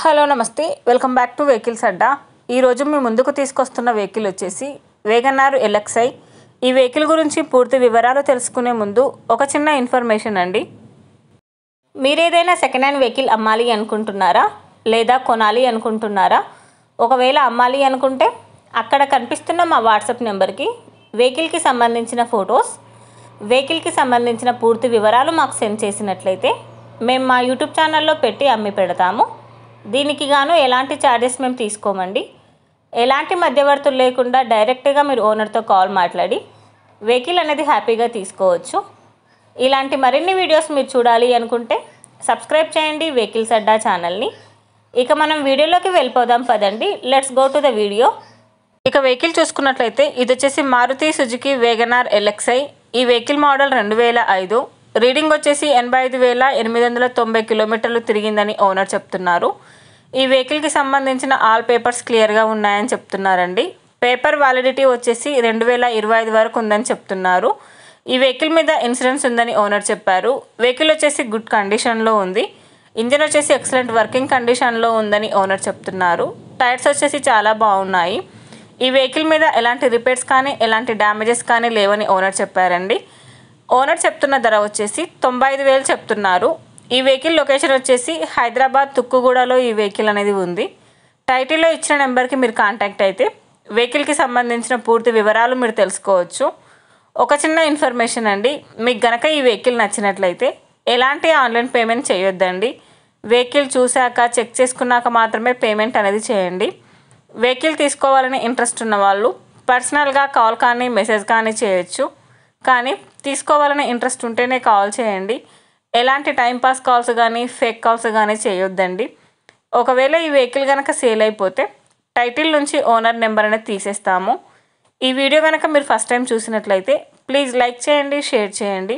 Hello నమస్తే, welcome back to vehicles అడ్డా. ఈరోజు మీ ముందుకు తీసుకొస్తున్న వెహికల్ వచ్చేసి వేగనార్ LXi. ఈ వెహికల్ గురించి పూర్తి వివరాలు తెలుసుకునే ముందు ఒక చిన్న ఇన్ఫర్మేషన్ అండి. మీరేదైనా సెకండ్ హ్యాండ్ వెహికల్ అమ్మాలి అనుకుంటున్నారా లేదా కొనాలి అనుకుంటున్నారా? ఒకవేళ అమ్మాలి అనుకుంటే అక్కడ కనిపిస్తున్న మా వాట్సాప్ నెంబర్కి వెహికల్కి సంబంధించిన ఫొటోస్, వెహికల్కి సంబంధించిన పూర్తి వివరాలు మాకు సెండ్ చేసినట్లయితే మేము మా యూట్యూబ్ ఛానల్లో పెట్టి అమ్మి పెడతాము. దీనికి గాను ఎలాంటి ఛార్జెస్ మేము తీసుకోమండి. ఎలాంటి మధ్యవర్తులు లేకుండా డైరెక్ట్గా మీరు ఓనర్తో కాల్ మాట్లాడి వెహికల్ అనేది హ్యాపీగా తీసుకోవచ్చు. ఇలాంటి మరిన్ని వీడియోస్ మీరు చూడాలి అనుకుంటే సబ్స్క్రైబ్ చేయండి వెహికల్స్ అడ్డా ఛానల్ని. ఇక మనం వీడియోలోకి వెళ్ళిపోదాం పదండి. Let's go to the video. ఇక వెహికల్ చూసుకున్నట్లయితే ఇది వచ్చేసి మారుతి సుజుకి వేగనార్ LXi. ఈ వెహికల్ మోడల్ 2005. రీడింగ్ వచ్చేసి 85,890 కిలోమీటర్లు తిరిగిందని ఓనర్ చెప్తున్నారు. ఈ వెహికల్కి సంబంధించిన ఆల్ పేపర్స్ క్లియర్గా ఉన్నాయని చెప్తున్నారండి. పేపర్ వ్యాలిడిటీ వచ్చేసి 2025 వరకు ఉందని చెప్తున్నారు. ఈ వెహికల్ మీద ఇన్సూరెన్స్ ఉందని ఓనర్ చెప్పారు. వెహికల్ వచ్చేసి గుడ్ కండిషన్లో ఉంది. ఇంజిన్ వచ్చేసి ఎక్సలెంట్ వర్కింగ్ కండిషన్లో ఉందని ఓనర్ చెప్తున్నారు. టైర్స్ వచ్చేసి చాలా బాగున్నాయి. ఈ వెహికల్ మీద ఎలాంటి రిపేర్స్ కానీ ఎలాంటి డ్యామేజెస్ కానీ లేవని ఓనర్ చెప్పారండి. ఓనర్ చెప్తున్న ధర వచ్చేసి 95,000 చెప్తున్నారు. ఈ వెహికల్ లొకేషన్ వచ్చేసి హైదరాబాద్ తుక్కుగూడలో ఈ వెహికల్ అనేది ఉంది. టైటిల్లో ఇచ్చిన నెంబర్కి మీరు కాంటాక్ట్ అయితే వెహికల్కి సంబంధించిన పూర్తి వివరాలు మీరు తెలుసుకోవచ్చు. ఒక చిన్న ఇన్ఫర్మేషన్ అండి, మీకు గనక ఈ వెహికల్ నచ్చినట్లయితే ఎలాంటి ఆన్లైన్ పేమెంట్ చేయొద్దండి. వెహికల్ చూశాక చెక్ చేసుకున్నాక మాత్రమే పేమెంట్ అనేది చేయండి. వెహికల్ తీసుకోవాలని ఇంట్రెస్ట్ ఉన్న వాళ్ళు పర్సనల్గా కాల్ కానీ మెసేజ్ కానీ చేయొచ్చు. కానీ తీసుకోవాలని ఇంట్రెస్ట్ ఉంటేనే కాల్ చేయండి. ఎలాంటి టైంపాస్ కాల్స్ కానీ ఫేక్ కాల్స్ కానీ చేయొద్దండి. ఒకవేళ ఈ వెహికల్ కనుక సేల్ అయిపోతే టైటిల్ నుంచి ఓనర్ నెంబర్ అనేది తీసేస్తాము. ఈ వీడియో కనుక మీరు ఫస్ట్ టైం చూసినట్లయితే ప్లీజ్ లైక్ చేయండి, షేర్ చేయండి.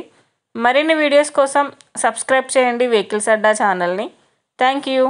మరిన్ని వీడియోస్ కోసం సబ్స్క్రైబ్ చేయండి వెహికల్స్ అడ్డా ఛానల్ని. Thank you.